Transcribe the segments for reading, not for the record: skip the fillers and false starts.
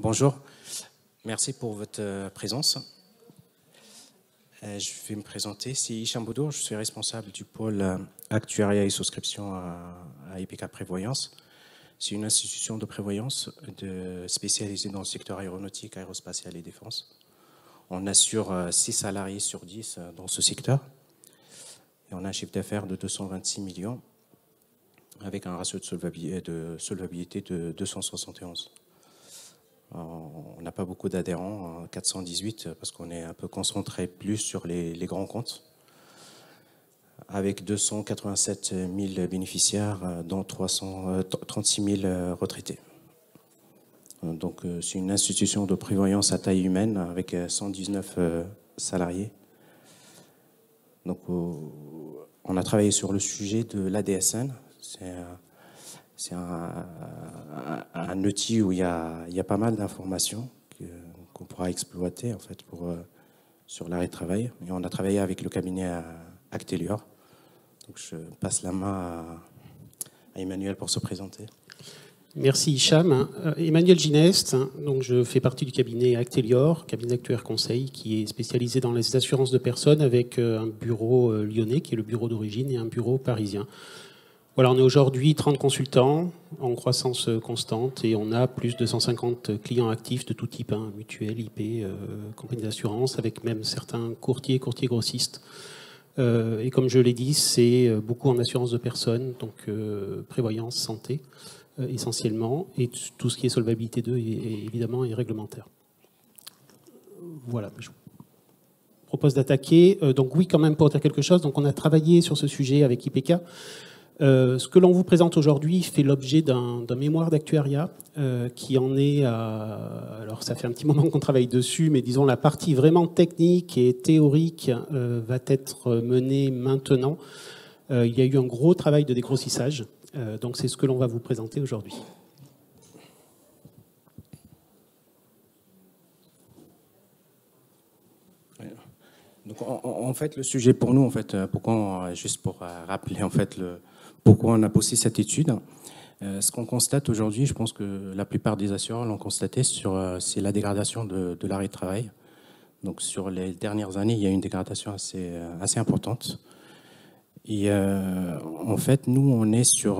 Bonjour, merci pour votre présence. Je vais me présenter, c'est Hicham Boudour, je suis responsable du pôle actuariat et souscription à IPK Prévoyance. C'est une institution de prévoyance spécialisée dans le secteur aéronautique, aérospatial et défense. On assure 6 salariés sur 10 dans ce secteur et on a un chiffre d'affaires de 226 millions avec un ratio de solvabilité de 271. On n'a pas beaucoup d'adhérents, 418, parce qu'on est un peu concentré plus sur les grands comptes, avec 287 000 bénéficiaires, dont 36 000 retraités. Donc c'est une institution de prévoyance à taille humaine avec 119 salariés. Donc on a travaillé sur le sujet de l'ADSN. C'est un outil où il y a pas mal d'informations qu'on pourra exploiter en fait sur l'arrêt de travail. Et on a travaillé avec le cabinet Actelior. Donc je passe la main à Emmanuel pour se présenter. Merci Hicham. Emmanuel Gineste, donc je fais partie du cabinet Actelior, cabinet d'actuaires conseil, qui est spécialisé dans les assurances de personnes avec un bureau lyonnais qui est le bureau d'origine et un bureau parisien. Voilà, on est aujourd'hui 30 consultants en croissance constante et on a plus de 150 clients actifs de tout type, mutuelles, IP, compagnies d'assurance, avec même certains courtiers grossistes. Et comme je l'ai dit, c'est beaucoup en assurance de personnes, donc prévoyance, santé essentiellement, et tout ce qui est solvabilité 2 évidemment est réglementaire. Voilà, je vous propose d'attaquer. Donc oui, quand même pour dire quelque chose, donc on a travaillé sur ce sujet avec IPK. Ce que l'on vous présente aujourd'hui fait l'objet d'un mémoire d'actuariat qui en est à... Alors ça fait un petit moment qu'on travaille dessus, mais disons la partie vraiment technique et théorique va être menée maintenant. Il y a eu un gros travail de dégrossissage, donc c'est ce que l'on va vous présenter aujourd'hui. Donc en fait, le sujet pour nous, en fait, juste pour rappeler en fait pourquoi on a posé cette étude. Ce qu'on constate aujourd'hui, je pense que la plupart des assureurs l'ont constaté, c'est la dégradation de l'arrêt de travail. Donc sur les dernières années, il y a une dégradation assez importante. Et en fait, nous, on est sur...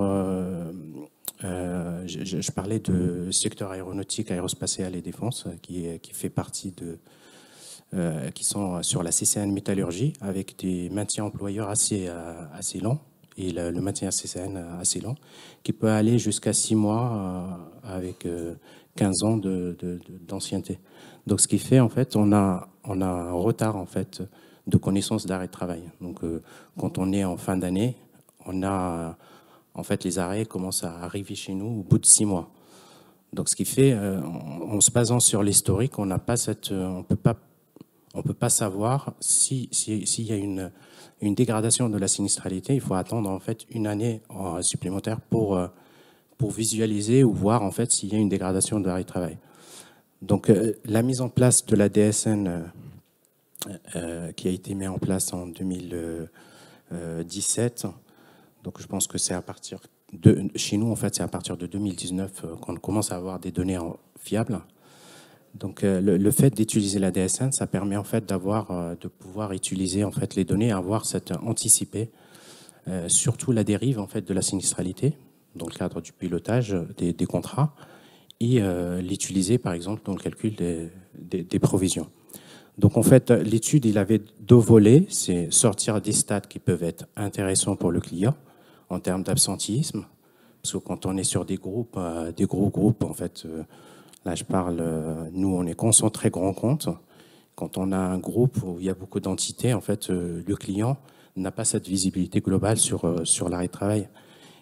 je parlais de secteur aéronautique, aérospatial et défense, qui fait partie qui sont sur la CCN métallurgie, avec des maintiens employeurs assez longs, et le maintien CCN assez long, qui peut aller jusqu'à 6 mois avec 15 ans d'ancienneté. Donc ce qui fait, en fait, on a un retard, en fait, de connaissance d'arrêt de travail. Donc quand on est en fin d'année, on a, en fait, les arrêts commencent à arriver chez nous au bout de 6 mois. Donc ce qui fait, en se basant sur l'historique, on peut pas savoir s'il y a une dégradation de la sinistralité. Il faut attendre en fait une année supplémentaire pour visualiser ou voir en fait s'il y a une dégradation de l'arrêt de travail. Donc la mise en place de la DSN qui a été mise en place en 2017. Donc je pense que c'est à partir chez nous en fait c'est à partir de 2019 qu'on commence à avoir des données fiables. Donc le fait d'utiliser la DSN, ça permet en fait de pouvoir utiliser en fait les données, anticiper surtout la dérive en fait de la sinistralité dans le cadre du pilotage des contrats et l'utiliser par exemple dans le calcul des provisions. Donc en fait l'étude il avait 2 volets, c'est sortir des stats qui peuvent être intéressants pour le client en termes d'absentéisme, parce que quand on est sur des gros groupes en fait. Là, je parle, nous, on est concentré grand compte. Quand on a un groupe où il y a beaucoup d'entités, en fait, le client n'a pas cette visibilité globale sur l'arrêt de travail.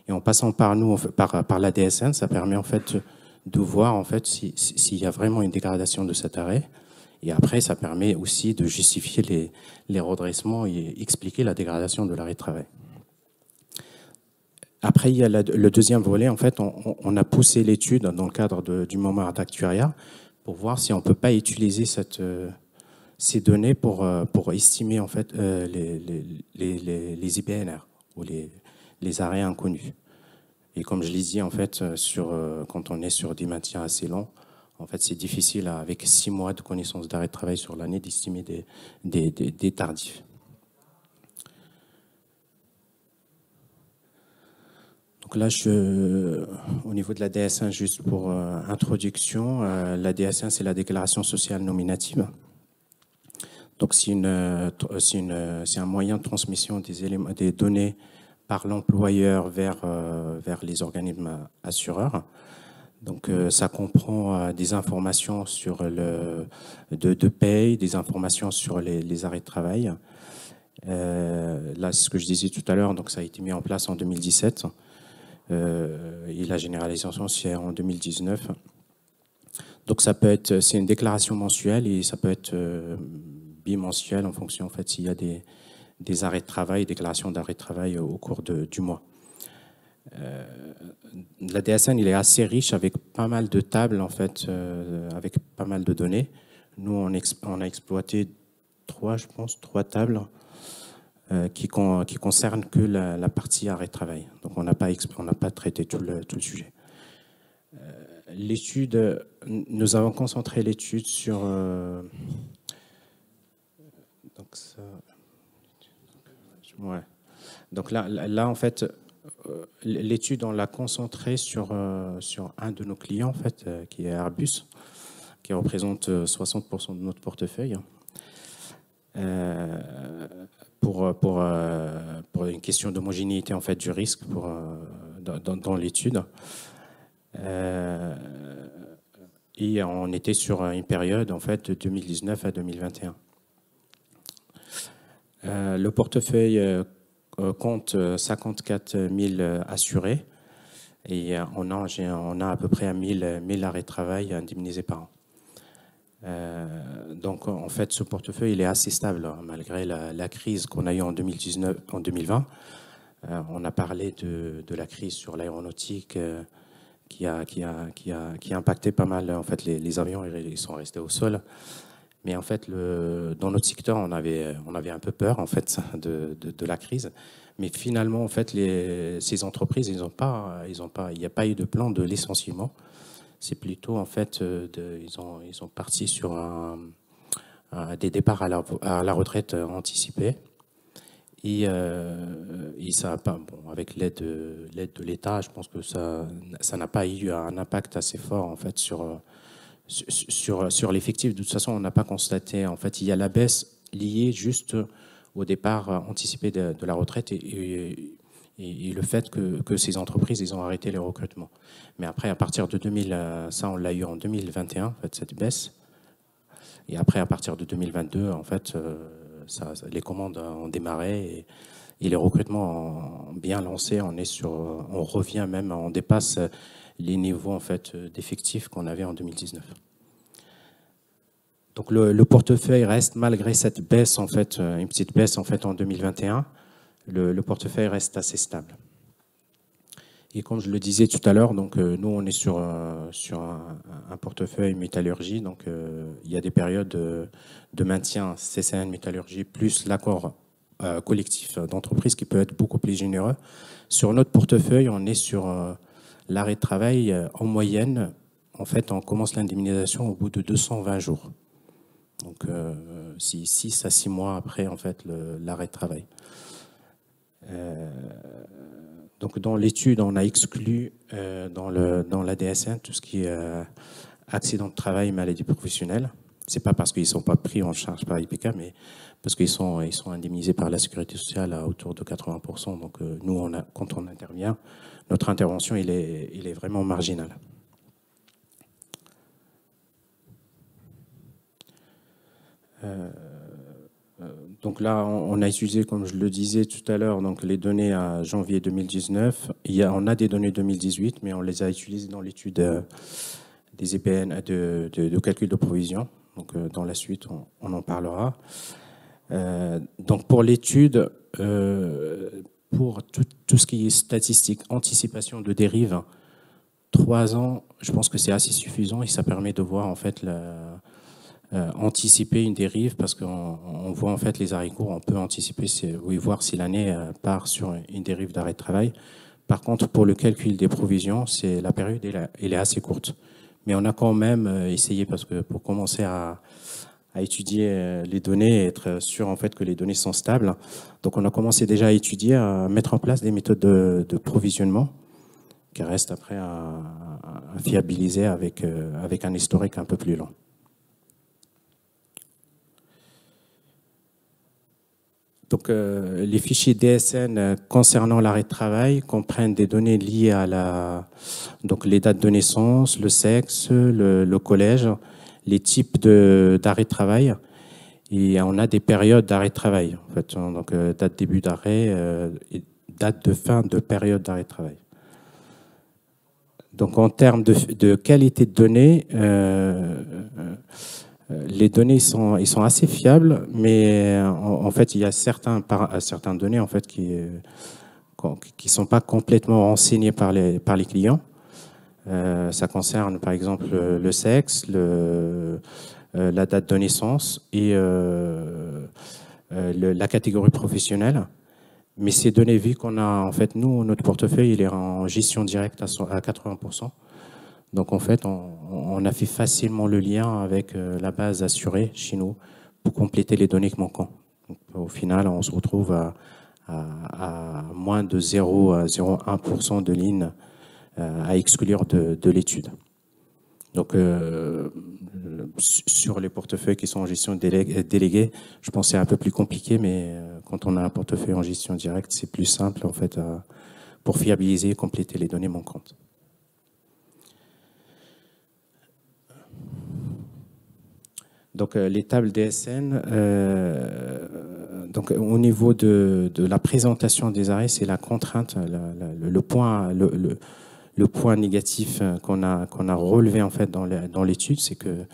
Et en passant par nous, par la DSN, ça permet en fait de voir en fait s'il y a vraiment une dégradation de cet arrêt. Et après, ça permet aussi de justifier les redressements et expliquer la dégradation de l'arrêt de travail. Après, il y a le deuxième volet. En fait, on a poussé l'étude dans le cadre du mémoire d'actuariat pour voir si on ne peut pas utiliser ces données pour estimer en fait les IBNR ou les arrêts inconnus. Et comme je l'ai dit, en fait, quand on est sur des maintiens assez longs, En fait, c'est difficile, avec 6 mois de connaissance d'arrêt de travail sur l'année, d'estimer des tardifs. Donc là, au niveau de la DS1, juste pour introduction, la DS1, c'est la déclaration sociale nominative. Donc, c'est un moyen de transmission des données par l'employeur vers les organismes assureurs. Donc, ça comprend des informations sur de paye, des informations sur les arrêts de travail. Là, c'est ce que je disais tout à l'heure, donc ça a été mis en place en 2017. Et la généralisation, c'est en 2019. Donc, c'est une déclaration mensuelle et ça peut être bimensuel en fonction, en fait, s'il y a des arrêts de travail, déclarations d'arrêt de travail au cours du mois. La DSN, il est assez riche avec pas mal de tables, en fait, avec pas mal de données. Nous, on a exploité trois tables qui concernent que la partie arrêt de travail. Donc, on n'a pas traité tout le sujet. L'étude, nous avons concentré l'étude sur... Donc là, en fait, l'étude, on l'a concentrée sur un de nos clients, en fait, qui est Airbus, qui représente 60% de notre portefeuille. Pour une question d'homogénéité, en fait, du risque dans l'étude. Et on était sur une période, en fait, de 2019 à 2021. Le portefeuille compte 54 000 assurés et on a à peu près 1000 arrêts de travail indemnisés par an. Donc, en fait, ce portefeuille, il est assez stable, hein, malgré la crise qu'on a eue en 2020. On a parlé de la crise sur l'aéronautique qui a impacté pas mal. En fait, les avions, ils sont restés au sol. Mais en fait, dans notre secteur, on avait un peu peur, en fait, de la crise. Mais finalement, en fait, ces entreprises, il n'y a pas eu de plan de licenciement. C'est plutôt, en fait, ils sont partis sur des départs à la retraite anticipés. Et ça n'a pas, avec l'aide de l'État, je pense que ça n'a pas eu un impact assez fort, en fait, sur l'effectif. De toute façon, on n'a pas constaté. En fait, il y a la baisse liée juste au départ anticipé de la retraite et le fait que ces entreprises, ils ont arrêté les recrutements. Mais après, à partir de 2000, ça, on l'a eu en 2021, en fait, cette baisse. Et après, à partir de 2022, en fait, les commandes ont démarré et les recrutements ont bien lancé. On revient même, on dépasse les niveaux, en fait, d'effectifs qu'on avait en 2019. Donc le portefeuille reste, malgré cette baisse, en fait, une petite baisse, en fait, en 2021, le portefeuille reste assez stable. Et comme je le disais tout à l'heure, donc nous on est sur un portefeuille métallurgie, donc il y a des périodes de maintien CCN métallurgie plus l'accord collectif d'entreprise qui peut être beaucoup plus généreux. Sur notre portefeuille, on est sur l'arrêt de travail en moyenne. En fait, on commence l'indemnisation au bout de 220 jours. Donc 6 à 6 mois après, en fait, l'arrêt de travail. Donc dans l'étude, on a exclu dans la DSN tout ce qui est accident de travail, maladie professionnelle. C'est pas parce qu'ils sont pas pris en charge par IPK, mais parce qu'ils sont indemnisés par la sécurité sociale à autour de 80%. Donc nous, quand on intervient, notre intervention, il est vraiment marginale. Donc là, on a utilisé, comme je le disais tout à l'heure, donc les données à janvier 2019. On a des données 2018, mais on les a utilisées dans l'étude des EPN de calcul de provision. Donc dans la suite, on en parlera. Donc pour l'étude, pour tout ce qui est statistique, anticipation de dérive, 3 ans, je pense que c'est assez suffisant et ça permet de voir en fait anticiper une dérive parce qu'on voit en fait les arrêts courts, on peut anticiper, voir si l'année part sur une dérive d'arrêt de travail. Par contre, pour le calcul des provisions, la période elle est assez courte. Mais on a quand même essayé, parce que pour commencer à étudier les données et être sûr en fait que les données sont stables. Donc on a commencé déjà à étudier, à mettre en place des méthodes de provisionnement qui restent après à fiabiliser avec un historique un peu plus long. Donc, les fichiers DSN concernant l'arrêt de travail comprennent des données liées à donc les dates de naissance, le sexe, le collège, les types d'arrêt de travail, et on a des périodes d'arrêt de travail. En fait, donc, date de début d'arrêt et date de fin de période d'arrêt de travail. Donc, en termes de qualité de données, les données ils sont assez fiables, mais en fait, il y a certaines données en fait qui sont pas complètement renseignées par les clients. Ça concerne par exemple le sexe, la date de naissance et la catégorie professionnelle. Mais ces données, vu qu'on a en fait nous notre portefeuille il est en gestion directe à 80%. Donc en fait, on a fait facilement le lien avec la base assurée chez nous pour compléter les données manquantes. Donc, au final, on se retrouve à moins de 0,01% de lignes à exclure de l'étude. Donc sur les portefeuilles qui sont en gestion déléguée, je pense que c'est un peu plus compliqué, mais quand on a un portefeuille en gestion directe, c'est plus simple en fait pour fiabiliser et compléter les données manquantes. Donc les tables DSN, donc au niveau de la présentation des arrêts, c'est la contrainte, le point négatif qu'on a relevé en fait dans l'étude, c'est que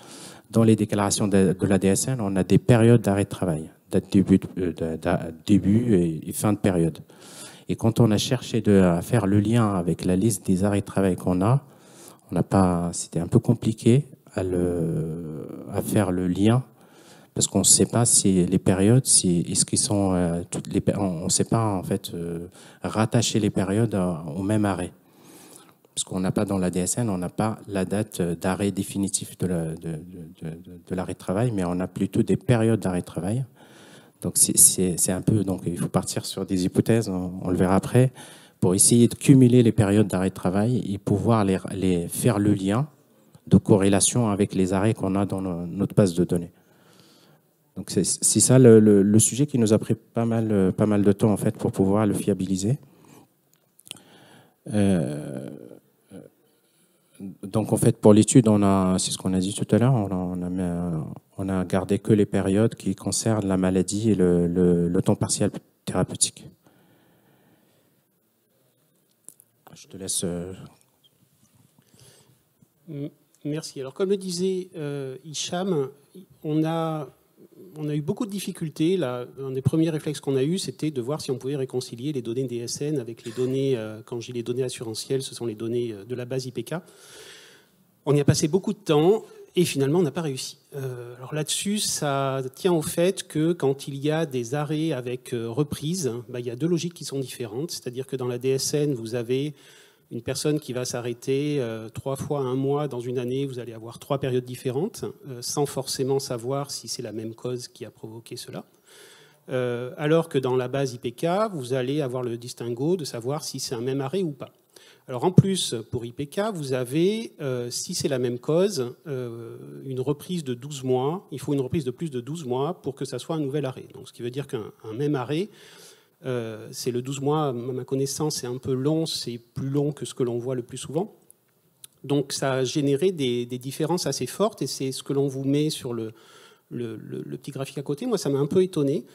dans les déclarations de la DSN, on a des périodes d'arrêt de travail, date début et fin de période. Et quand on a cherché à faire le lien avec la liste des arrêts de travail qu'on a, c'était un peu compliqué à faire le lien, parce qu'on ne sait pas si les périodes, est-ce qu'ils sont on ne sait pas en fait rattacher les périodes au même arrêt, parce qu'on n'a pas dans la DSN, on n'a pas la date d'arrêt définitif de l'arrêt de travail, mais on a plutôt des périodes d'arrêt de travail. Donc c'est un peu, donc il faut partir sur des hypothèses, on le verra après, pour essayer de cumuler les périodes d'arrêt de travail et pouvoir les faire le lien de corrélation avec les arrêts qu'on a dans notre base de données. Donc c'est ça le sujet qui nous a pris pas mal de temps en fait pour pouvoir le fiabiliser. Donc en fait pour l'étude, c'est ce qu'on a dit tout à l'heure, on a gardé que les périodes qui concernent la maladie et le temps partiel thérapeutique. Je te laisse. Merci. Alors, comme le disait Hicham, on a eu beaucoup de difficultés. Là, un des premiers réflexes qu'on a eu, c'était de voir si on pouvait réconcilier les données DSN avec les données, quand j'ai les données assurantielles, ce sont les données de la base IPK. On y a passé beaucoup de temps et finalement, on n'a pas réussi. Alors là-dessus, ça tient au fait que quand il y a des arrêts avec reprise, il y a deux logiques qui sont différentes. C'est-à-dire que dans la DSN, vous avez une personne qui va s'arrêter 3 fois un mois dans une année, vous allez avoir 3 périodes différentes, sans forcément savoir si c'est la même cause qui a provoqué cela. Alors que dans la base IPK, vous allez avoir le distinguo de savoir si c'est un même arrêt ou pas. Alors en plus, pour IPK, vous avez, si c'est la même cause, une reprise de 12 mois. Il faut une reprise de plus de 12 mois pour que ça soit un nouvel arrêt. Donc, ce qui veut dire qu'un même arrêt, c'est le 12 mois, à ma connaissance, c'est un peu long, c'est plus long que ce que l'on voit le plus souvent. Donc ça a généré des différences assez fortes, et c'est ce que l'on vous met sur le petit graphique à côté. Moi, ça m'a un peu étonné.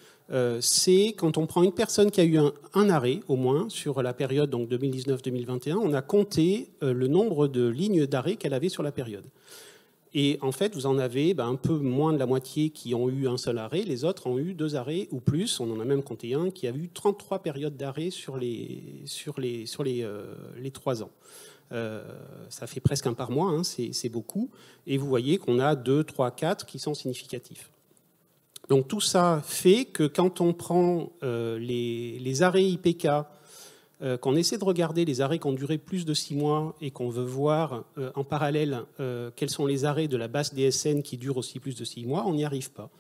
C'est quand on prend une personne qui a eu un arrêt, au moins, sur la période 2019-2021, on a compté le nombre de lignes d'arrêt qu'elle avait sur la période. Et en fait, vous en avez un peu moins de la moitié qui ont eu un seul arrêt. Les autres ont eu 2 arrêts ou plus. On en a même compté un qui a eu 33 périodes d'arrêt sur les 3 ans. Ça fait presque un par mois, hein, c'est beaucoup. Et vous voyez qu'on a 2, 3, 4 qui sont significatifs. Donc tout ça fait que quand on prend les arrêts IPK qu'on essaie de regarder les arrêts qui ont duré plus de 6 mois et qu'on veut voir en parallèle quels sont les arrêts de la base DSN qui durent aussi plus de 6 mois, on n'y arrive pas.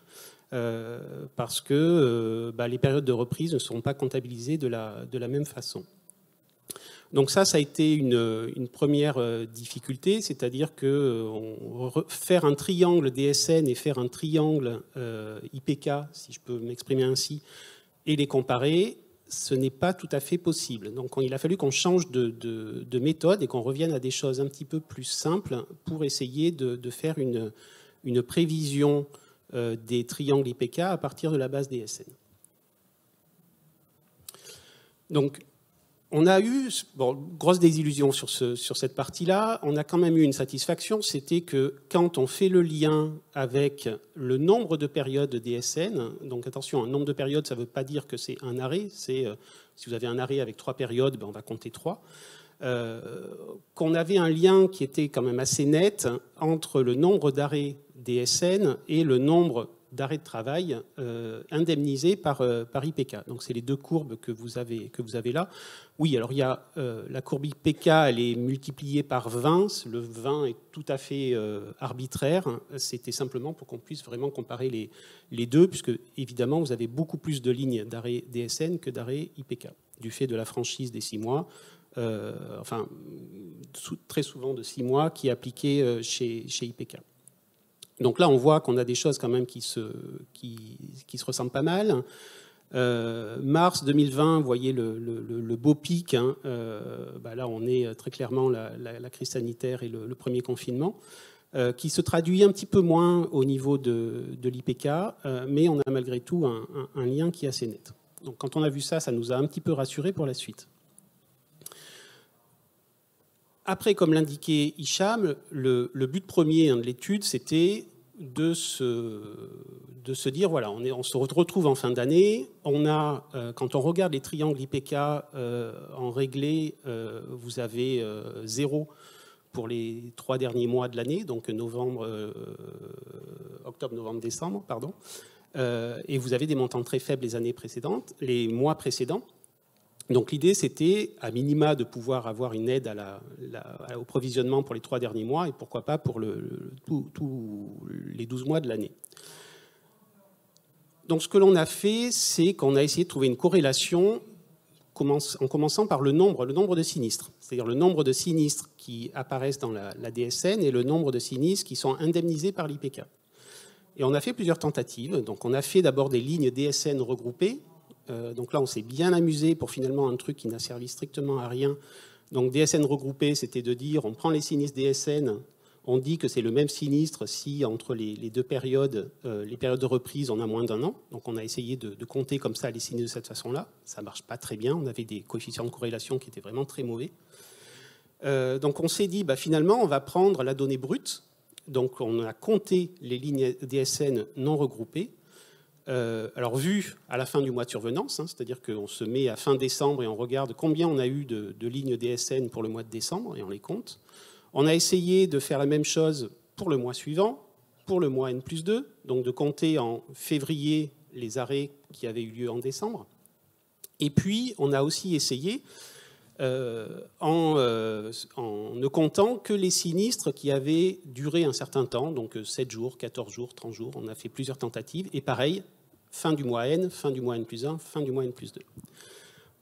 Parce que les périodes de reprise ne seront pas comptabilisées de la même façon. Donc ça a été une première difficulté, c'est-à-dire que faire un triangle DSN et faire un triangle IPK, si je peux m'exprimer ainsi, et les comparer, ce n'est pas tout à fait possible. Donc il a fallu qu'on change de méthode et qu'on revienne à des choses un petit peu plus simples pour essayer de faire une prévision des triangles IPK à partir de la base DSN. Donc, on a eu, grosse désillusion sur cette partie-là, on a quand même eu une satisfaction, c'était que quand on fait le lien avec le nombre de périodes DSN, donc attention, un nombre de périodes, ça ne veut pas dire que c'est un arrêt, c'est si vous avez un arrêt avec 3 périodes, on va compter 3, qu'on avait un lien qui était quand même assez net entre le nombre d'arrêts DSN et le nombre d'arrêts de travail indemnisés par IPK. Donc c'est les deux courbes que vous avez là. Oui, alors il y a la courbe IPK, elle est multipliée par 20. Le 20 est tout à fait arbitraire. C'était simplement pour qu'on puisse vraiment comparer les deux, puisque évidemment vous avez beaucoup plus de lignes d'arrêt DSN que d'arrêt IPK, du fait de la franchise des 6 mois. Très souvent de 6 mois qui est appliquée chez IPK. Donc là, on voit qu'on a des choses quand même qui se ressemblent pas mal. Mars 2020, vous voyez le beau pic. Hein, là, on est très clairement la crise sanitaire et le premier confinement, qui se traduit un petit peu moins au niveau de l'IPK, mais on a malgré tout un lien qui est assez net. Donc quand on a vu ça, ça nous a un petit peu rassurés pour la suite. Après, comme l'indiquait Hicham, le but premier de l'étude, c'était de se dire, voilà, on se retrouve en fin d'année, on a, quand on regarde les triangles IPK en réglé, vous avez 0 pour les 3 derniers mois de l'année, donc octobre, novembre, décembre, pardon, et vous avez des montants très faibles les mois précédents. Donc l'idée, c'était à minima de pouvoir avoir une aide au provisionnement pour les 3 derniers mois et pourquoi pas pour tous les 12 mois de l'année. Donc ce que l'on a fait, c'est qu'on a essayé de trouver une corrélation en commençant par le nombre de sinistres, c'est-à-dire le nombre de sinistres qui apparaissent dans la DSN et le nombre de sinistres qui sont indemnisés par l'IPK. Et on a fait plusieurs tentatives. Donc on a fait d'abord des lignes DSN regroupées. Donc là, on s'est bien amusé pour finalement un truc qui n'a servi strictement à rien. Donc DSN regroupé, c'était de dire, on prend les sinistres DSN, on dit que c'est le même sinistre si entre les deux périodes, les périodes de reprise, on a moins d'1 an. Donc on a essayé de compter comme ça les sinistres de cette façon-là. Ça ne marche pas très bien. On avait des coefficients de corrélation qui étaient vraiment très mauvais. Donc on s'est dit, finalement, on va prendre la donnée brute. Donc on a compté les lignes DSN non regroupées. Alors vu à la fin du mois de survenance, hein, c'est-à-dire qu'on se met à fin décembre et on regarde combien on a eu de lignes DSN pour le mois de décembre et on les compte. On a essayé de faire la même chose pour le mois suivant, pour le mois N+2, donc de compter en février les arrêts qui avaient eu lieu en décembre. Et puis on a aussi essayé en ne comptant que les sinistres qui avaient duré un certain temps, donc 7 jours, 14 jours, 30 jours. On a fait plusieurs tentatives. Et pareil, fin du mois N, fin du mois N+1, fin du mois N+2.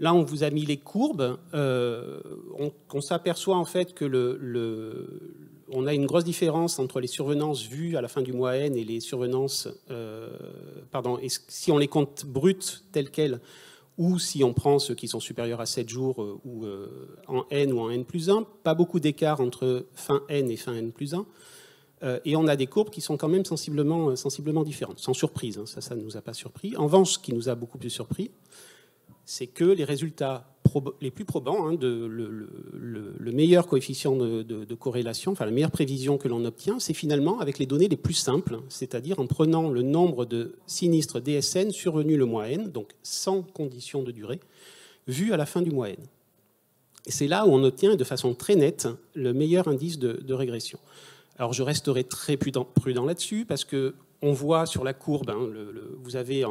Là, on vous a mis les courbes. On s'aperçoit en fait que on a une grosse différence entre les survenances vues à la fin du mois N et les survenances... et si on les compte brutes telles quelles, ou si on prend ceux qui sont supérieurs à 7 jours ou en N ou en N+1, pas beaucoup d'écart entre fin N et fin N+1. Et on a des courbes qui sont quand même sensiblement différentes, sans surprise, hein, ça ne nous a pas surpris. En revanche, ce qui nous a beaucoup plus surpris, c'est que les résultats les plus probants, hein, le meilleur coefficient de corrélation, enfin la meilleure prévision que l'on obtient, c'est finalement avec les données les plus simples, c'est-à-dire en prenant le nombre de sinistres DSN survenus le mois N, donc sans condition de durée, vu à la fin du mois N. Et c'est là où on obtient de façon très nette le meilleur indice de régression. Alors je resterai très prudent là-dessus, parce qu'on voit sur la courbe, hein, vous avez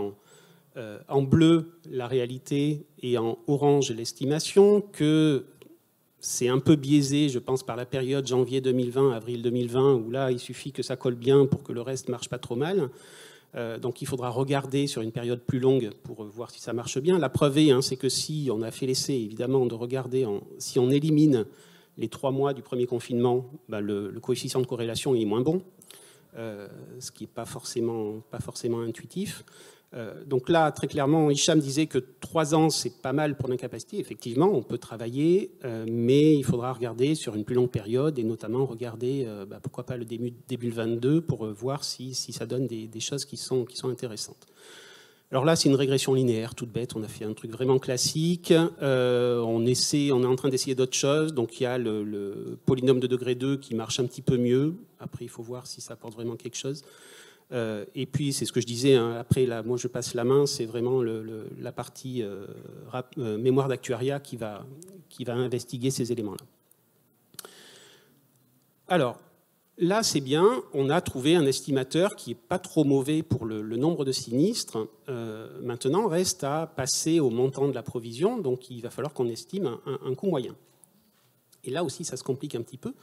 En bleu, la réalité, et en orange, l'estimation, que c'est un peu biaisé, je pense, par la période janvier 2020, avril 2020, où là, il suffit que ça colle bien pour que le reste ne marche pas trop mal. Donc il faudra regarder sur une période plus longue pour voir si ça marche bien. La preuve est, c'est que si on a fait l'essai, évidemment, de regarder, si on élimine les 3 mois du premier confinement, le coefficient de corrélation est moins bon, ce qui n'est pas forcément intuitif. Donc là, très clairement, Hicham disait que 3 ans, c'est pas mal pour l'incapacité. Effectivement, on peut travailler, mais il faudra regarder sur une plus longue période et notamment regarder, pourquoi pas le début 22 pour voir si ça donne des choses qui sont intéressantes. Alors là, c'est une régression linéaire, toute bête. On a fait un truc vraiment classique. On est en train d'essayer d'autres choses. Donc il y a le polynôme de degré 2 qui marche un petit peu mieux. Après, il faut voir si ça apporte vraiment quelque chose. Et puis, c'est ce que je disais, après, là, moi, je passe la main, c'est vraiment la partie mémoire d'actuariat qui va investiguer ces éléments-là. Alors, là, c'est bien, on a trouvé un estimateur qui n'est pas trop mauvais pour le nombre de sinistres. Maintenant, reste à passer au montant de la provision, donc il va falloir qu'on estime un coût moyen. Et là aussi, ça se complique un petit peu.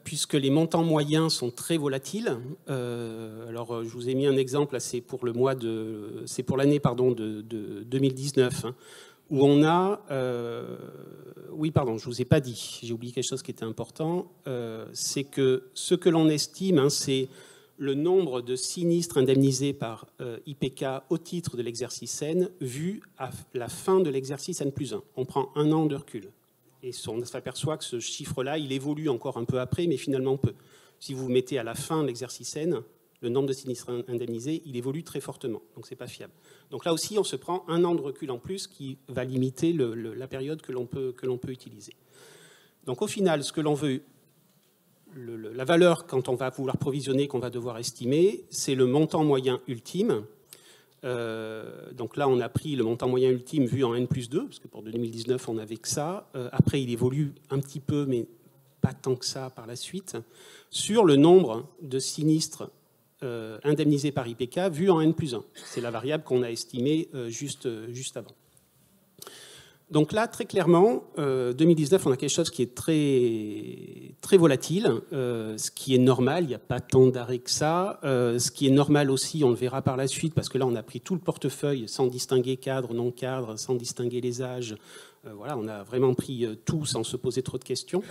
Puisque les montants moyens sont très volatiles. Alors, je vous ai mis un exemple, c'est pour l'année de 2019, où on a... oui, pardon, je ne vous ai pas dit, j'ai oublié quelque chose qui était important, c'est que ce que l'on estime, c'est le nombre de sinistres indemnisés par IPK au titre de l'exercice N, vu à la fin de l'exercice N+1. On prend 1 an de recul. Et on s'aperçoit que ce chiffre-là, il évolue encore un peu après, mais finalement peu. Si vous mettez à la fin de l'exercice N, le nombre de sinistres indemnisés, il évolue très fortement. Donc, ce n'est pas fiable. Donc là aussi, on se prend 1 an de recul en plus qui va limiter la période que l'on peut utiliser. Donc, au final, ce que l'on veut, la valeur, quand on va vouloir provisionner, qu'on va devoir estimer, c'est le montant moyen ultime. Donc là, on a pris le montant moyen ultime vu en N+2, parce que pour 2019, on n'avait que ça. Après, il évolue un petit peu, mais pas tant que ça par la suite, sur le nombre de sinistres indemnisés par IPK vu en N+1. C'est la variable qu'on a estimée juste avant. Donc là, très clairement, 2019, on a quelque chose qui est très, très volatile, ce qui est normal, il n'y a pas tant d'arrêts que ça. Ce qui est normal aussi, on le verra par la suite, parce que là, on a pris tout le portefeuille sans distinguer cadre, non cadre, sans distinguer les âges. Voilà, on a vraiment pris tout sans se poser trop de questions.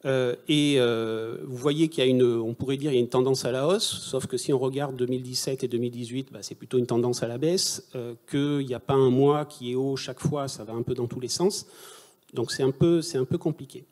Vous voyez qu'il y a on pourrait dire, il y a une tendance à la hausse, sauf que si on regarde 2017 et 2018, c'est plutôt une tendance à la baisse, qu'il n'y a pas un mois qui est haut chaque fois, ça va un peu dans tous les sens. Donc c'est un peu compliqué.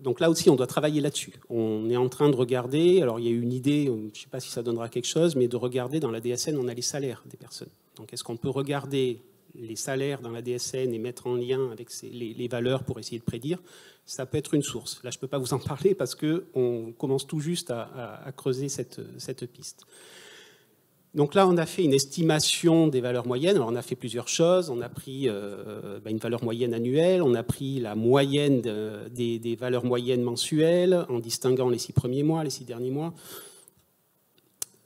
Donc là aussi, on doit travailler là-dessus. On est en train de regarder, alors il y a eu une idée, je ne sais pas si ça donnera quelque chose, mais de regarder dans la DSN, on a les salaires des personnes. Donc est-ce qu'on peut regarder les salaires dans la DSN et mettre en lien avec les valeurs pour essayer de prédire? Ça peut être une source. Là, je ne peux pas vous en parler parce qu'on commence tout juste à creuser cette piste. Donc là, on a fait une estimation des valeurs moyennes. Alors, on a fait plusieurs choses. On a pris une valeur moyenne annuelle. On a pris la moyenne des valeurs moyennes mensuelles en distinguant les 6 premiers mois, les 6 derniers mois.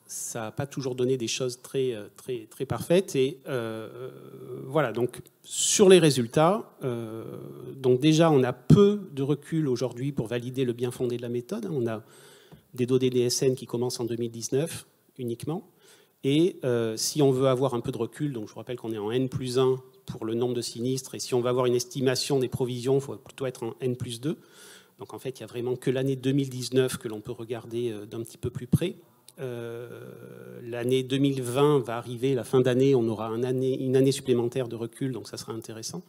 Ça n'a pas toujours donné des choses très, très, très parfaites. Et voilà, donc sur les résultats, donc déjà on a peu de recul aujourd'hui pour valider le bien fondé de la méthode. On a des données DSN qui commencent en 2019 uniquement. Et si on veut avoir un peu de recul, donc je vous rappelle qu'on est en N+1 pour le nombre de sinistres, et si on veut avoir une estimation des provisions, il faut plutôt être en N+2. Donc en fait, il n'y a vraiment que l'année 2019 que l'on peut regarder d'un petit peu plus près. L'année 2020 va arriver, la fin d'année, on aura une année supplémentaire de recul, donc ça sera intéressant.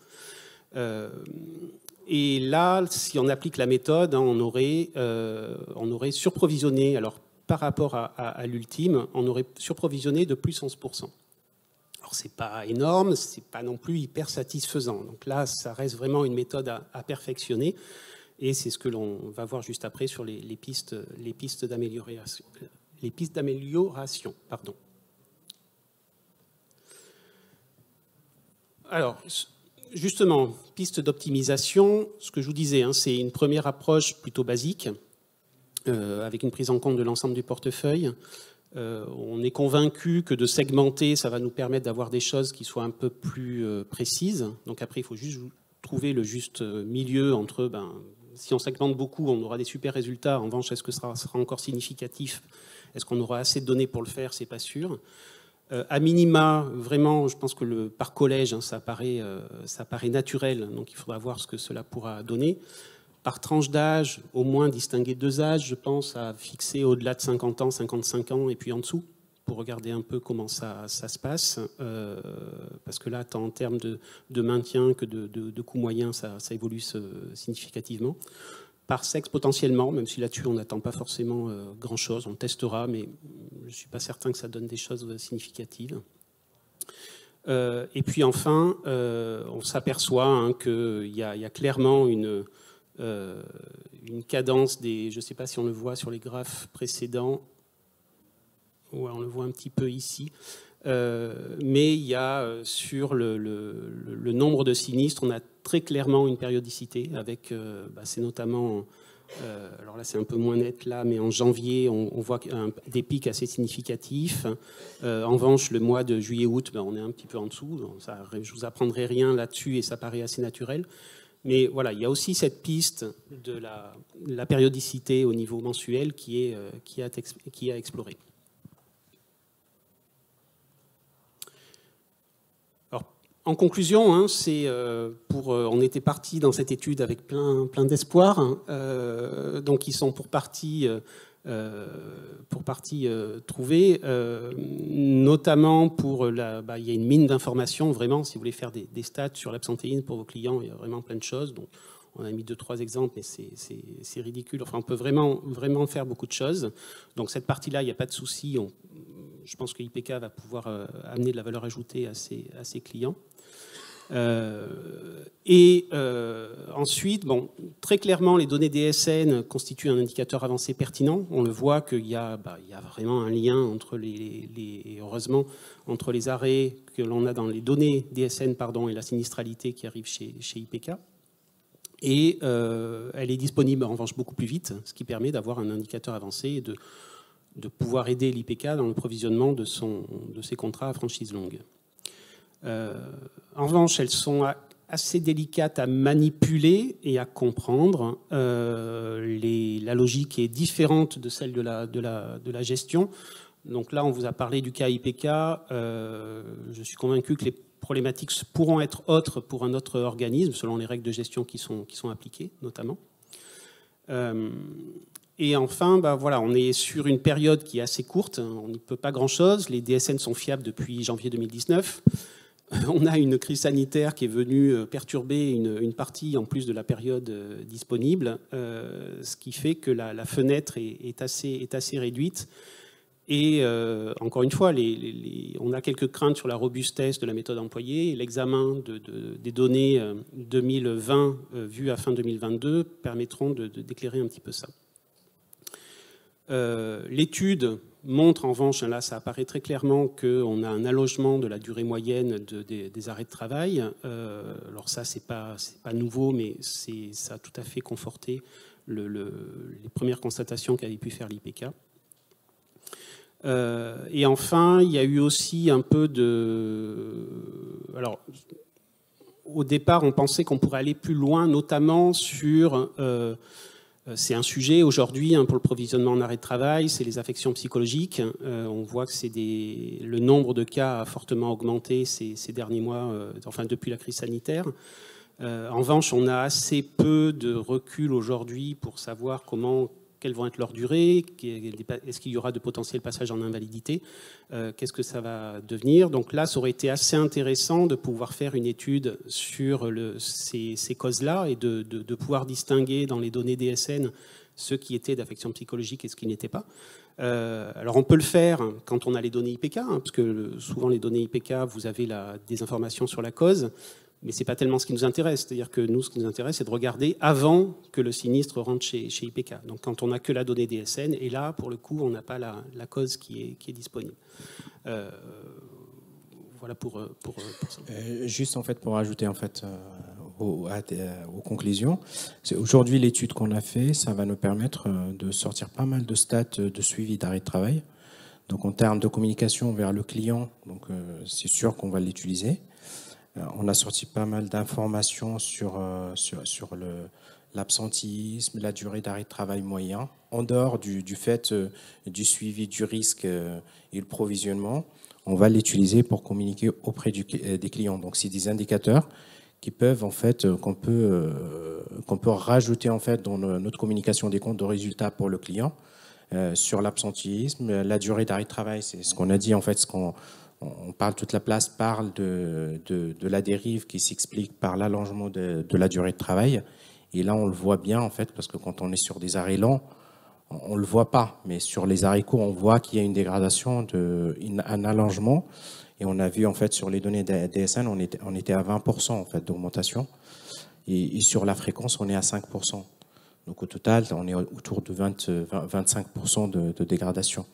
Et là, si on applique la méthode, on aurait surprovisionné, alors par rapport à l'ultime, on aurait surprovisionné de plus 11%. Alors c'est pas énorme, c'est pas non plus hyper satisfaisant. Donc là, ça reste vraiment une méthode à perfectionner, et c'est ce que l'on va voir juste après sur les pistes d'amélioration. Les pistes d'amélioration, pardon. Alors, justement, piste d'optimisation, ce que je vous disais, c'est une première approche plutôt basique, avec une prise en compte de l'ensemble du portefeuille. On est convaincu que de segmenter, ça va nous permettre d'avoir des choses qui soient un peu plus précises. Donc après, il faut juste trouver le juste milieu entre, si on segmente beaucoup, on aura des super résultats. En revanche, est-ce que ça sera encore significatif? Est-ce qu'on aura assez de données pour le faire? C'est pas sûr. À minima, vraiment, je pense que par collège, hein, ça paraît naturel. Donc il faudra voir ce que cela pourra donner. Par tranche d'âge, au moins distinguer 2 âges, je pense, à fixer au-delà de 50 ans, 55 ans, et puis en dessous, pour regarder un peu comment ça se passe. Parce que là, tant en termes de maintien que de coûts moyens, ça évolue significativement. Par sexe, potentiellement, même si là-dessus, on n'attend pas forcément grand-chose. On testera, mais je ne suis pas certain que ça donne des choses significatives. Et puis enfin, on s'aperçoit hein, qu'il y a clairement une cadence je ne sais pas si on le voit sur les graphes précédents, ouais, on le voit un petit peu ici, mais il y a sur le nombre de sinistres, on a très clairement une périodicité avec, c'est notamment, alors là c'est un peu moins net là, mais en janvier on voit des pics assez significatifs. En revanche, le mois de juillet-août, on est un petit peu en dessous, donc je ne vous apprendrai rien là-dessus et ça paraît assez naturel. Mais voilà, il y a aussi cette piste de la périodicité au niveau mensuel qui est à explorer. Alors, en conclusion, hein, on était parti dans cette étude avec plein d'espoir. Hein, donc, ils sont pour partie trouvés, notamment pour il y a une mine d'informations, vraiment, si vous voulez faire des stats sur l'absentéisme pour vos clients, il y a vraiment plein de choses. Donc, on a mis 2-3 exemples, mais c'est ridicule. Enfin, on peut vraiment faire beaucoup de choses. Donc, cette partie-là, il n'y a pas de souci. Je pense que IPK va pouvoir amener de la valeur ajoutée à ses clients. Ensuite, très clairement, les données DSN constituent un indicateur avancé pertinent. On le voit qu'il y a vraiment un lien entre heureusement, entre les arrêts que l'on a dans les données DSN et la sinistralité qui arrive chez IPK. Et elle est disponible en revanche beaucoup plus vite, ce qui permet d'avoir un indicateur avancé et de pouvoir aider l'IPK dans le provisionnement de ses contrats à franchise longue. En revanche, elles sont assez délicates à manipuler et à comprendre. La logique est différente de celle de la gestion. Donc là, on vous a parlé du cas IPK. Je suis convaincu que les problématiques pourront être autres pour un autre organisme, selon les règles de gestion qui sont appliquées, notamment. Et enfin, voilà, on est sur une période qui est assez courte. On n'y peut pas grand-chose. Les DSN sont fiables depuis janvier 2019. On a une crise sanitaire qui est venue perturber une partie en plus de la période disponible, ce qui fait que la fenêtre est assez réduite. Et encore une fois, on a quelques craintes sur la robustesse de la méthode employée. L'examen des données 2020 vues à fin 2022 permettront d'éclairer un petit peu ça. L'étude montre en revanche, là ça apparaît très clairement qu'on a un allongement de la durée moyenne des arrêts de travail. Alors ça c'est pas nouveau, mais ça a tout à fait conforté les premières constatations qu'avait pu faire l'IPK. Et enfin, il y a eu aussi un peu Alors, au départ, on pensait qu'on pourrait aller plus loin, notamment sur... c'est un sujet aujourd'hui pour le provisionnement en arrêt de travail, c'est les affections psychologiques. On voit que le nombre de cas a fortement augmenté ces derniers mois, depuis la crise sanitaire. En revanche, on a assez peu de recul aujourd'hui pour savoir quelles vont être leurs durées, est-ce qu'il y aura de potentiels passages en invalidité, qu'est-ce que ça va devenir. Donc là, ça aurait été assez intéressant de pouvoir faire une étude sur ces causes-là et de pouvoir distinguer dans les données DSN ce qui était d'affection psychologique et ce qui n'était pas. Alors on peut le faire quand on a les données IPK, parce que souvent les données IPK, vous avez des informations sur la cause, mais ce n'est pas tellement ce qui nous intéresse. C'est-à-dire que nous, ce qui nous intéresse, c'est de regarder avant que le sinistre rentre chez IPK. Donc quand on n'a que la donnée DSN, et là, pour le coup, on n'a pas la cause qui est disponible. Voilà pour ça. Juste en fait, pour ajouter en fait, aux conclusions, aujourd'hui l'étude qu'on a fait, ça va nous permettre de sortir pas mal de stats de suivi d'arrêt de travail. Donc en termes de communication vers le client, donc c'est sûr qu'on va l'utiliser. On a sorti pas mal d'informations sur l'absentéisme, la durée d'arrêt de travail moyen, en dehors du fait du suivi du risque et le provisionnement. On va l'utiliser pour communiquer auprès des clients. Donc c'est des indicateurs qui peuvent en fait qu'on peut rajouter en fait dans notre communication des comptes de résultats pour le client sur l'absentéisme, la durée d'arrêt de travail. C'est ce qu'on a dit en fait, on parle, toute la place parle de la dérive qui s'explique par l'allongement de la durée de travail. Et là, on le voit bien, en fait, parce que quand on est sur des arrêts lents, on ne le voit pas. Mais sur les arrêts courts, on voit qu'il y a une dégradation, un allongement. Et on a vu, en fait, sur les données DSN, on était à 20% en fait, d'augmentation. Et sur la fréquence, on est à 5%. Donc au total, on est autour de 25% de dégradation.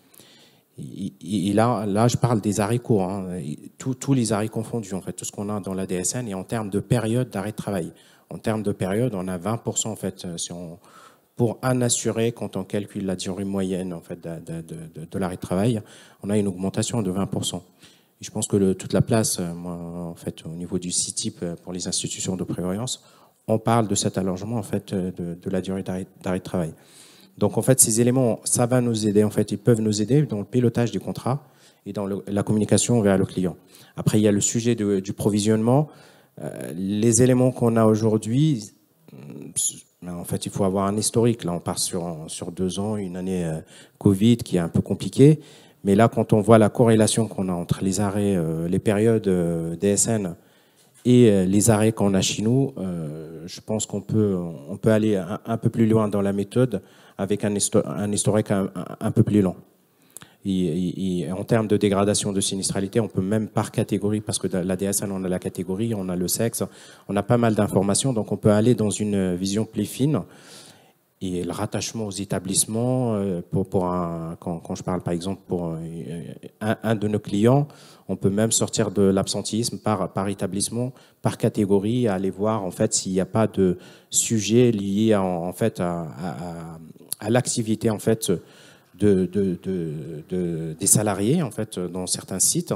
Et là, je parle des arrêts courts, hein, tous les arrêts confondus, en fait, tout ce qu'on a dans la DSN, et en termes de période d'arrêt de travail. En termes de période, on a 20%, en fait, pour un assuré, quand on calcule la durée moyenne en fait, de l'arrêt de travail, on a une augmentation de 20%. Et je pense que toute la place, moi, en fait, au niveau du CITIP pour les institutions de prévoyance, on parle de cet allongement en fait, de la durée d'arrêt de travail. Donc, en fait, ces éléments, ça va nous aider. En fait, ils peuvent nous aider dans le pilotage du contrat et dans la communication vers le client. Après, il y a le sujet du provisionnement. Les éléments qu'on a aujourd'hui, en fait, il faut avoir un historique. Là, on part sur 2 ans, une année Covid qui est un peu compliquée. Mais là, quand on voit la corrélation qu'on a entre les arrêts, les périodes DSN et les arrêts qu'on a chez nous, je pense qu'on peut aller un peu plus loin dans la méthode avec un historique un peu plus long. Et en termes de dégradation de sinistralité, on peut même par catégorie, parce que la DSN, on a la catégorie, on a le sexe, on a pas mal d'informations, donc on peut aller dans une vision plus fine. Et le rattachement aux établissements, quand je parle par exemple pour un de nos clients, on peut même sortir de l'absentéisme par établissement, par catégorie, aller voir en fait s'il n'y a pas de sujet lié en fait à l'activité en fait des salariés en fait dans certains sites.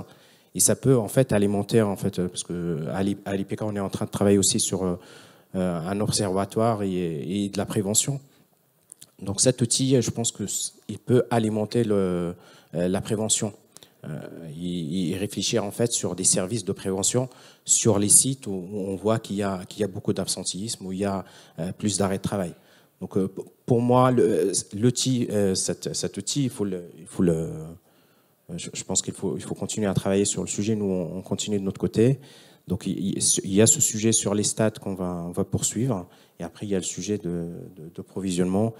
Et ça peut en fait alimenter en fait parce que à l'IPK on est en train de travailler aussi sur un observatoire et de la prévention. Donc cet outil, je pense qu'il peut alimenter la prévention et réfléchir en fait sur des services de prévention sur les sites où on voit qu'il y a beaucoup d'absentéisme, où il y a plus d'arrêt de travail. Donc pour moi, l'outil, cet outil, je pense qu'il faut continuer à travailler sur le sujet. Nous, on continue de notre côté. Donc il y a ce sujet sur les stats qu'on va poursuivre. Et après, il y a le sujet de provisionnement.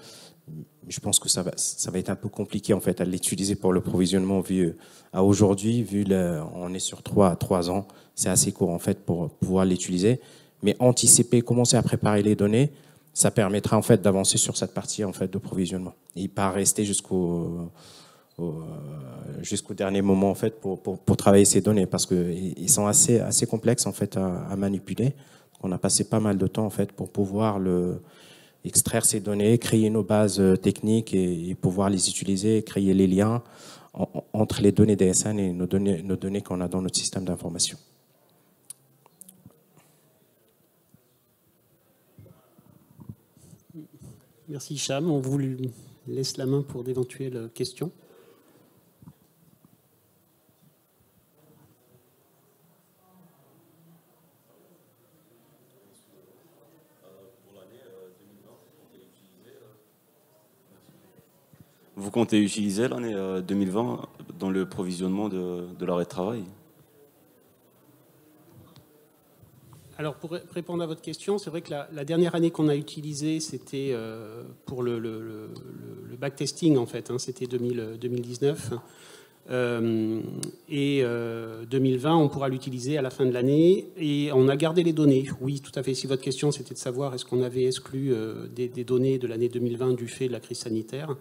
Je pense que ça va être un peu compliqué en fait à l'utiliser pour le provisionnement vu à aujourd'hui, on est sur 3 ans, c'est assez court en fait pour pouvoir l'utiliser. Mais anticiper, commencer à préparer les données, ça permettra en fait d'avancer sur cette partie en fait de provisionnement et pas rester jusqu'au dernier moment en fait pour travailler ces données parce que ils sont assez complexes en fait à manipuler. On a passé pas mal de temps en fait pour pouvoir extraire ces données, créer nos bases techniques et pouvoir les utiliser, créer les liens entre les données DSN et nos données qu'on a dans notre système d'information. Merci Hicham. On vous laisse la main pour d'éventuelles questions. Vous comptez utiliser l'année 2020 dans le provisionnement de l'arrêt de travail? Alors, pour répondre à votre question, c'est vrai que la dernière année qu'on a utilisée, c'était pour le backtesting, en fait. Hein, c'était 2019. Et 2020, on pourra l'utiliser à la fin de l'année. Et on a gardé les données. Oui, tout à fait. Si votre question, c'était de savoir est-ce qu'on avait exclu des données de l'année 2020 du fait de la crise sanitaire,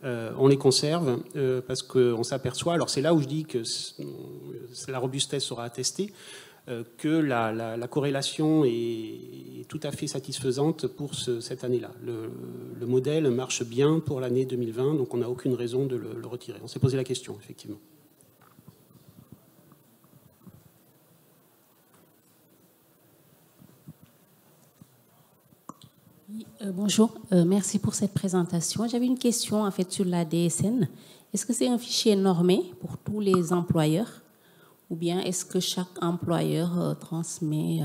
on les conserve parce qu'on s'aperçoit... Alors, c'est là où je dis que la robustesse sera attestée. que la corrélation est tout à fait satisfaisante pour cette année-là. Le modèle marche bien pour l'année 2020, donc on n'a aucune raison de le retirer. On s'est posé la question, effectivement. Oui, bonjour, merci pour cette présentation. J'avais une question en fait sur la DSN. Est-ce que c'est un fichier normé pour tous les employeurs ou bien est-ce que chaque employeur transmet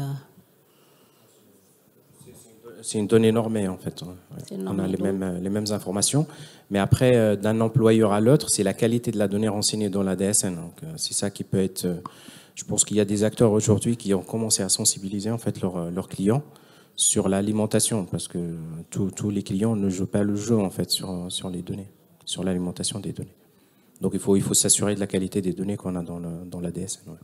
C'est une donnée normée en fait. Ouais. Normé, on a les mêmes informations, mais après d'un employeur à l'autre, c'est la qualité de la donnée renseignée dans la DSN. Donc c'est ça qui peut être. Je pense qu'il y a des acteurs aujourd'hui qui ont commencé à sensibiliser en fait leurs clients sur l'alimentation, parce que tous les clients ne jouent pas le jeu en fait sur les données, sur l'alimentation des données. Donc il faut s'assurer de la qualité des données qu'on a dans la DSN. Ouais.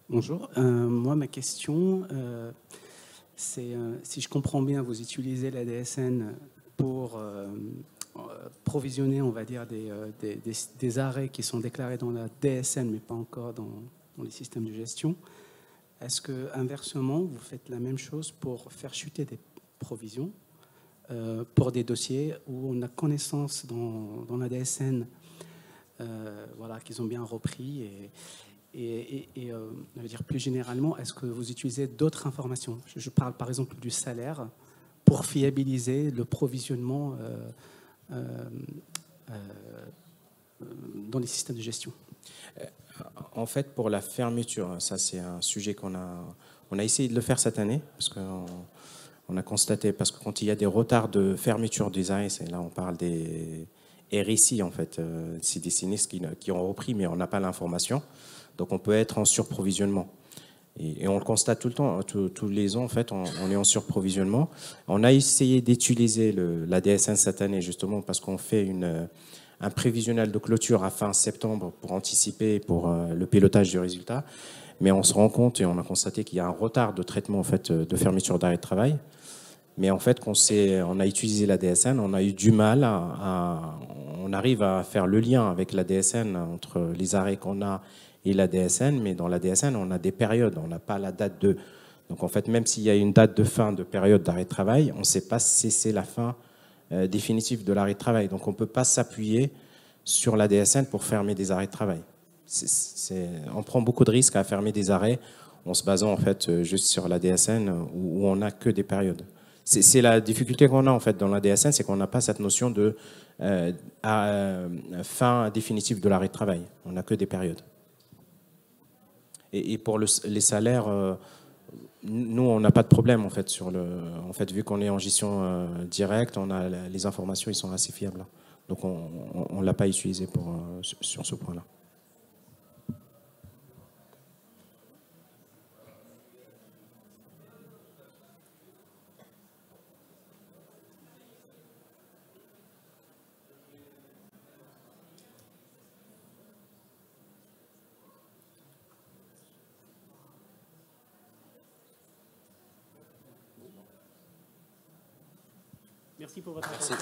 Bonjour. Moi, ma question, c'est si je comprends bien, vous utilisez la DSN pour provisionner, on va dire, des arrêts qui sont déclarés dans la DSN, mais pas encore dans les systèmes de gestion. Est-ce que, inversement, vous faites la même chose pour faire chuter des provisions pour des dossiers où on a connaissance dans la DSN, voilà, qu'ils ont bien repris je veux dire plus généralement, est-ce que vous utilisez d'autres informations? Je parle par exemple du salaire pour fiabiliser le provisionnement dans les systèmes de gestion. En fait, pour la fermeture, ça c'est un sujet qu'on a essayé de le faire cette année, parce qu'on a constaté, parce que quand il y a des retards de fermeture des arrêts, là on parle des RSI en fait, c'est des sinistres qui ont repris, mais on n'a pas l'information. Donc on peut être en surprovisionnement. Et on le constate tout le temps, tous les ans en fait, on est en surprovisionnement. On a essayé d'utiliser la DSN cette année justement parce qu'on fait un prévisionnel de clôture à fin septembre pour anticiper pour le pilotage du résultat. Mais on se rend compte et on a constaté qu'il y a un retard de traitement en fait, de fermeture d'arrêt de travail. Mais en fait, quand on a utilisé la DSN, on a eu du mal on arrive à faire le lien avec la DSN entre les arrêts qu'on a et la DSN, mais dans la DSN, on a des périodes, on n'a pas la date de... Donc en fait, même s'il y a une date de fin de période d'arrêt de travail, on ne sait pas si c'est la fin définitive de l'arrêt de travail. Donc on ne peut pas s'appuyer sur la DSN pour fermer des arrêts de travail. On prend beaucoup de risques à fermer des arrêts en se basant en fait juste sur la DSN où on n'a que des périodes. C'est la difficulté qu'on a en fait dans la DSN, c'est qu'on n'a pas cette notion de fin définitive de l'arrêt de travail. On n'a que des périodes. Et pour les salaires, nous, on n'a pas de problème en fait en fait, vu qu'on est en gestion directe, on a les informations, ils sont assez fiables. Donc on l'a pas utilisé sur ce point-là. Merci pour votre attention.